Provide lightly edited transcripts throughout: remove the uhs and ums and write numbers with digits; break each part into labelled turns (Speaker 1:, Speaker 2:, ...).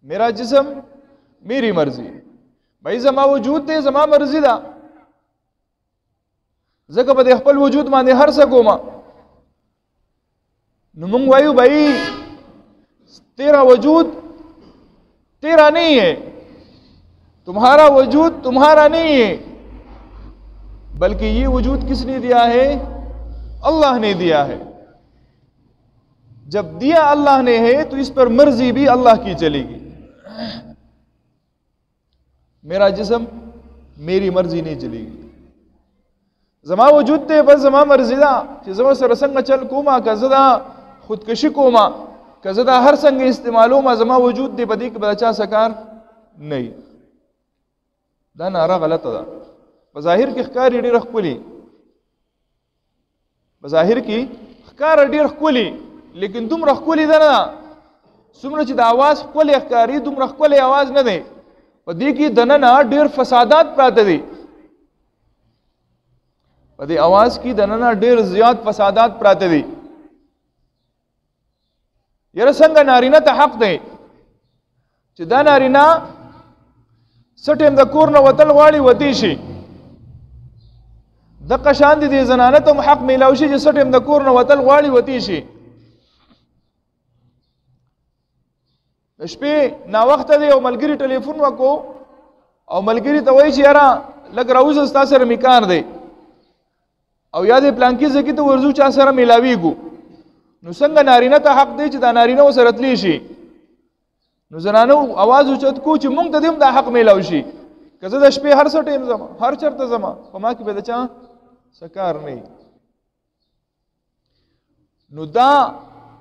Speaker 1: मेरा जिस्म मेरी मर्जी, भाई जमा वजूद दे जमा मर्जी दा, ज़का बदे खपल वजूद माने हर सकोमा। नुमंग वायु भाई तेरा वजूद तेरा नहीं है, तुम्हारा वजूद तुम्हारा नहीं है, बल्कि ये वजूद किसने दिया है? अल्लाह ने दिया है। जब दिया अल्लाह ने है तो इस पर मर्जी भी अल्लाह की चलेगी। मेरा जिस्म मेरी मर्जी नहीं चलेगी, जमा वजूद ते बस जमा मर्जी दा कि जमा सरसंग चल कोमा कजदा खुदकशी कोमा कजदा हर संग इस्तेमालो मा जमा वजूद दे बदी के बचा सकार नहीं। दा नारा गलत दा। बज़ाहिर की ख़कार डी रखपुली, बज़ाहिर की ख़कार डी रखपुली, लेकिन तुम रखपुली दा ना सुमर ची दा आवाज खुले ख़कारी तुम रखपुले आवाज न दे पदी की दनना ढेर फसादात प्राते दी, पदी आवाज की दनना ढेर ज़ियाद फसादात प्राते दी। यार संग नारीना ता हक दे ची दा नारीना सटेम दा कोर न वतल वाली वतीशी दक्का शांति दे जनाना तुम हक मिलावशी जी सटेम दा कोर न वतल वाली वतीशी। शपे ना वक्त दे और मलगिरी टेलीफोन वको और मलगिरी तो वही यारा लग राउज अस्ता सर मिकार दे और याद प्लांकी से की तो वर्जू चा सर मिलावी गु नुसंग नारीना ता हक दे दा नारीना वो सरतली शी नु जनानो आवाज उचत को च मुंग तदिम दा हक मिलावशी कज़ द शपे हर सटेम जमा हर चरत जमा फमा की बेदचा सकार नहीं। नु दा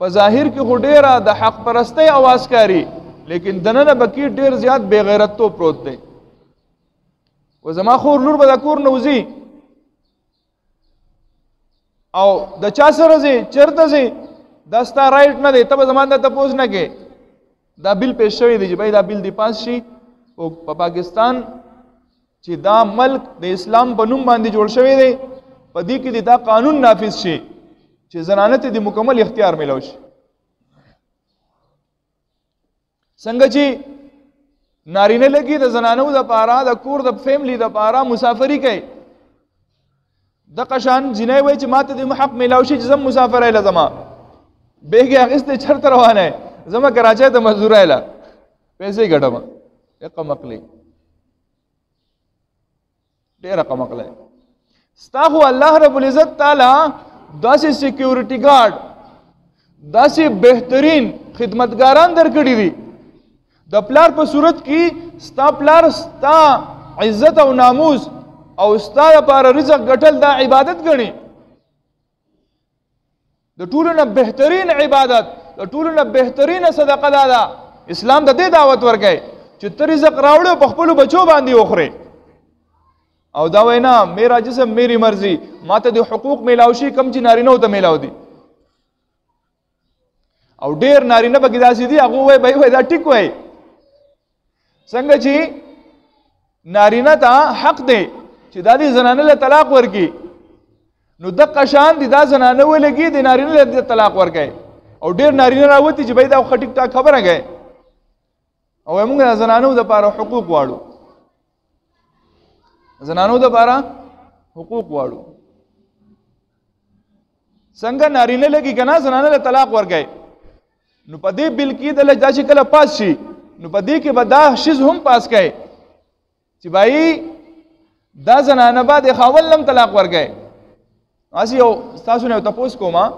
Speaker 1: बज़ाहिर की हुडेरा द हक परस्ते आवाज कारी, लेकिन दनन बकी ढेर ज्यादा बेगैरत तो प्रोत दे। वो जमा खोर लूर बदाकुर नौजी और द चासर से चरत से दस्ता राइट न दे तब जमान दा तपोज न के दा बिल पेश शवी दी भाई दा बिल दी पास शी वो पाकिस्तान ची दा मल्क दे इस्लाम बनुम बांधी जोड़ शवी दे पदी की दा कानून नाफिज शी ची जनानत दी मुकम्मल इख्तियार मिलावश। संगची नारीने लगी द जनानू द पारा द कूर द फैमिली द पारा मुसाफरी कई द कशान जिने वे मात दी हक मिलावशी जम मुसाफर है जमा बेगे अगिस्ते छरत रवाना है जमा कराचे तो मजदूर है पैसे ही घटमा एक मकली डेरा कमकल है स्ताहु अल्लाह रब्बुल इज्जत ताला दासी सिक्योरिटी गार्ड दासी बेहतरीन खिदमतगारान दरकड़ी दी द प्लार पर सूरत की स्ता प्लार स्ता इज्जत और नामूस और स्ता पर रिज़्क़ गठल दा इबादत गणी द टूलना बेहतरीन इबादत द टूलना बेहतरीन सदका दादा इस्लाम द दे दावत वर गए चित्त रिज़्क़ रावड़े पखपलू बचो बांधी ओखरे और दावेना मेरा जिस्म मेरी मर्जी माते दे हुकूक मिलावशी कम ची नारी न होता मिलाव दी और डेर नारी न बगिदासी दी अगू वे भाई वे दा टिक वे संग जी नारी न ता हक दे ची दादी जनाने ले तलाक वर की नुदक कशान दी दा जनाने वे लगी दी नारी न ले तलाक वर गए और डेर नारी न रावती जी भाई दा खटिक टा खबर है गए और मुंगे जनाने दा पारा हुकूक वाड़ू जनानो द पारा हुकूक वाड़ू संग नारीने लगी कना जनाने ले तलाक वर गए नुपदी बिल की दल जाची कल पास शी नुपदी के बदा शिज हम पास गए ची भाई दा जनाना बाद खावल लम तलाक वर गए आसी ओ सासु ने तपोस को मां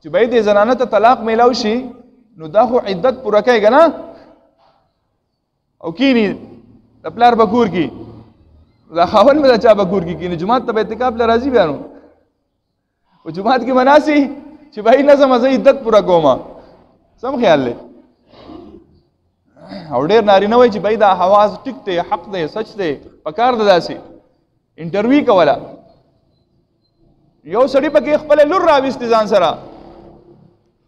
Speaker 1: ची भाई दे जनाना त तलाक मिलावशी नु दा हो इद्दत पूरा कहेगा ना ओ की नी तपलार बकूर की खावन में अच्छा बकूर की जुमात तब एहतिकाफ ले राजी बयानू वो जुमात की मनासी चिबाई न समझ इद्दत पूरा कोमा सम ख्याल ले और डेर नारी न वही चिबाई दा हवाज टिकते हक दे सच दे पकार दासी इंटरव्यू का वाला यो सड़ी पके खपले लुर राविस निजान सरा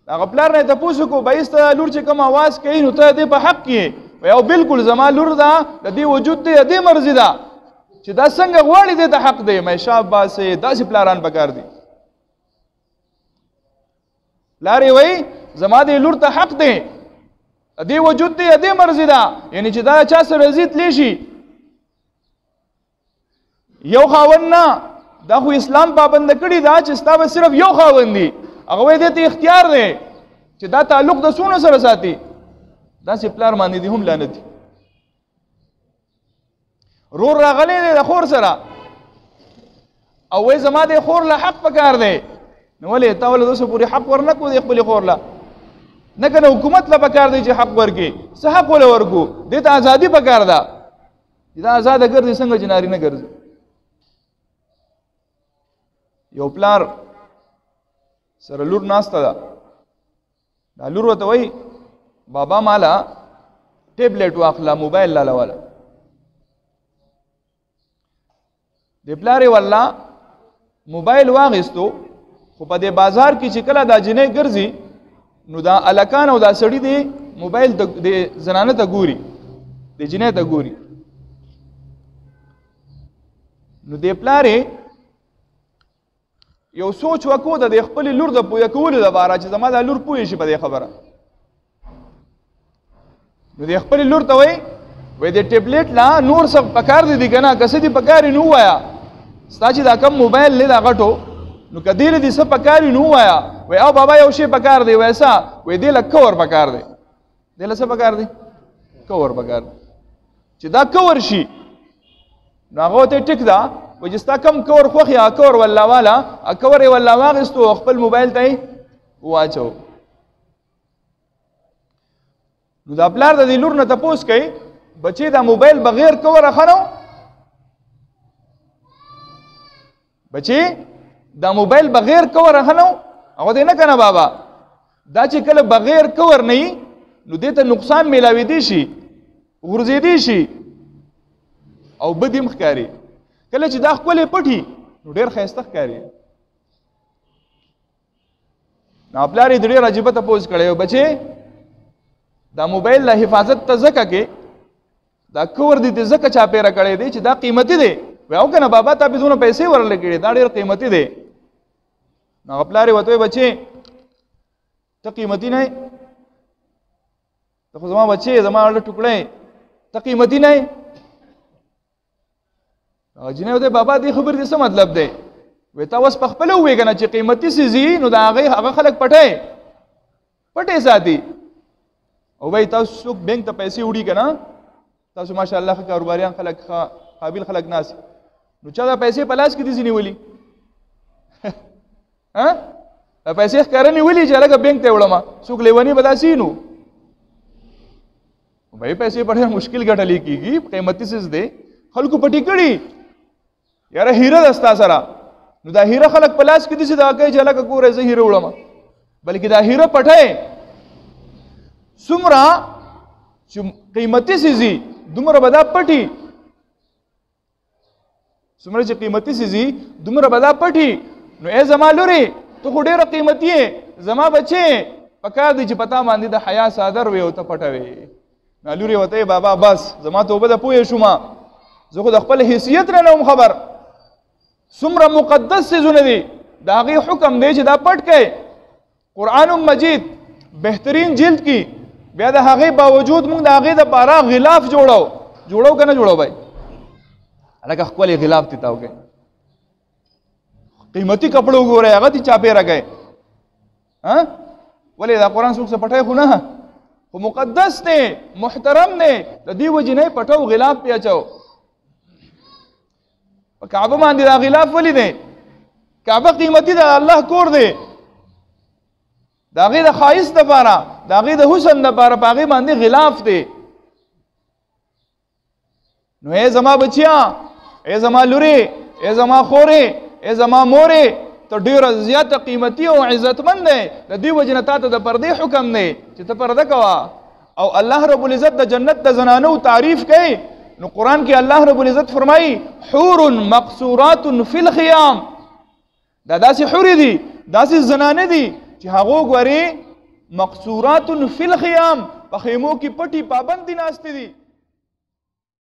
Speaker 1: अगपलार ने तपूसु को बाईस लुर चे कम आवाज कहीं होता है दे पर हक किए वो बिल्कुल जमा लुर दा दी वजूद दे अदे मर्जी दा ची दा संग वाली दे दा हक दे मैं शाबाश से दासी प्लारान पकार दी लारे वही जमा दे लुर ता हक दे دې وجود دی دې مرضی ده، یعنی چې دا چا سره زیات لیشي یو خاوند نه، دا خو اسلام پابند کړي دا چې ستا به صرف یو خاوند دی، هغه وایي دې ته اختیار دی چې دا تعلق د څونه سره ساتي. داسې پلار باندې دې هم لعنت دي. رور راغلی دی د خور سره او وایي زما د خور له حق پکار دی، نو ولې تا ولې دوسه پورې حق ورنه کړو د خپلې خور له؟ نه که نه حکومت له پکار دی چې حق ورکړي، څه حق ولې ورکړو؟ دې ته ازادي پکار ده. دا ازاده ګرځي څنګه چې نارینه ګرځي. یو پلار سره لور ناسته ده، دا لور ورته وایي بابا مالا ټیبلیټ واخله، موبایل لاله واله. د پلار یې والله موبایل واغېستو، خو په دې بازار کې چې کله دا جنۍ ګرځي نو دا الکان او دا سړي دی موبایل د زنانه ته ګوري، د جنۍ ته ګوري. نو د پلار یو سوچ وکړو د خپل لور د پوهه کولو لپاره چې زما د لور پوه شي په دې خبره. نو د خپل لور ته وایي د ټیبلیټ لا نور څه پکار دي که نه، که څه دي پکار نو ووایه ستا چې دا کم موبایل دی دا غټو، نو که دې له دې څه پکار نو ووایه وایي او بابا یو شی پکار دی، وایي څه؟ وایي دې له کور پکار دی. دې له څه پکار دی؟ کور پکار دی. چې دا کور شي نو هغه ته ټیک ده، وایي چې ستا کم کور خوښ یا کور والله والا کور یې والله واغېستو خپل موبایل ته یې واچو. نو دا پلار د دې لور نه تپوس کوي بچی دا موبایل بغیر کور اخنو؟ بچی دا موبایل بغیر کور اخنو؟ هغه دې نه کنه بابا، دا چې کله بغیر کور نه وي نو دې ته نقصان میلاوېدی شي، غورځېدی شي او بد هم ښکاري. کله چې دا ښکلې پټي نو ډېر ښایسته ښکاري. نو پلار یې ډېر عجیبه تپوس کړی و بچی دا موبایل له حفاظت ته ځکه کې دا کور دې ته ځکه چاپېره کړی دی چې دا قیمتي دی. وایي او که نه بابا تا بېدونه پیسې ورله کړي، دا ډېر قیمتي دی. نو هغه پلار یې ورته وایي بچې ته قیمتي نه یې، ته خو زما بچې زما اړه ټوکړی، ته قیمتي نه یې. هغه جینۍ ورته بابا دې خبرې دې څه مطلب دی؟ وایي تا اوس پخپله ووایې که نه چې قیمتي څیز وي نو د هغه خلک پټې ساتي. او وایي تاسو څوک بینک ته پیسې وړي که نه، تاسو ماشاءالله ښه کاروباریان خلک، ښه قابل خلک ناست، نو چا دا پیسې په لاس کې دي نیولي؟ دا پیسې ښکاره نیولي چې هلکه بینک ته یې وړمه، څوک لیوني به داسې نو بھائی پیسې په ډېر مشکل ګټلی کېږي، قیمتي څیز دی، خلکو پټې کړي. یاره هیره ده ستا سره، نو دا هیره خلک په لاس کې داسې دغه کوي چې هلکه ګوره زه هیره وړمه، بلکې دا هیره پټی څومره چې قیمتي څیزي دومره به دا پټي، څومره چې قیمتي څیزي دومره به دا پټي. نو ای زما لورې ته خو ډېره قیمتي یې، زما بچې پکار دی چې په تا باندې د حیا څادر وي او ته پټوې. نو لورې ورته یې بابا بس زما توبه ده پوه شوم، زه خو د خپل حیثیت نه وم خبر. څومره مقدس څیزونه دي د هغې حکم دی چې دا پټ کړئ. قرآن مجید بهترین جلد کې بیا د هغې باوجود موږ د هغې دپاره غلاف جوړو که نه جوړو بھائی؟ هلکه ښکلې غلاف دې تاو کوي، قیمتي کپړه وګورئ هغه دې چاپېره کوي. ولې دا قرآن څوک څه پټی خو نه، خو مقدس دی، محترم دی، د دې وجې نه یې پټو غلاف پې اچو. په کعبه باندې دا غلاف ولې دی؟ کعبه قیمتي ده، الله کور دی، د هغې د ښایست دپاره، د هغې د حسن دپاره په هغې باندې غلاف دی. نو ای زما بچیا، ای زما لورې، ای زما خورې، ای زما مورې، ته ډېره زیاته قیمتي او عزتمند دی. د دې وجې نه تا ته د پردې حکم دی چې ته پرده کوه. او الله رب العزت د جنت د زنانو تعریف کوي. نو قرآن کې الله رب العزت فرمایي حور مقصورات فی الخیام، دا داسې حورې دي، داسې زنانه دي چې هغو ګورې مقصورات فی الخیام، په خیمو کې پټي پابندي ناستې دي.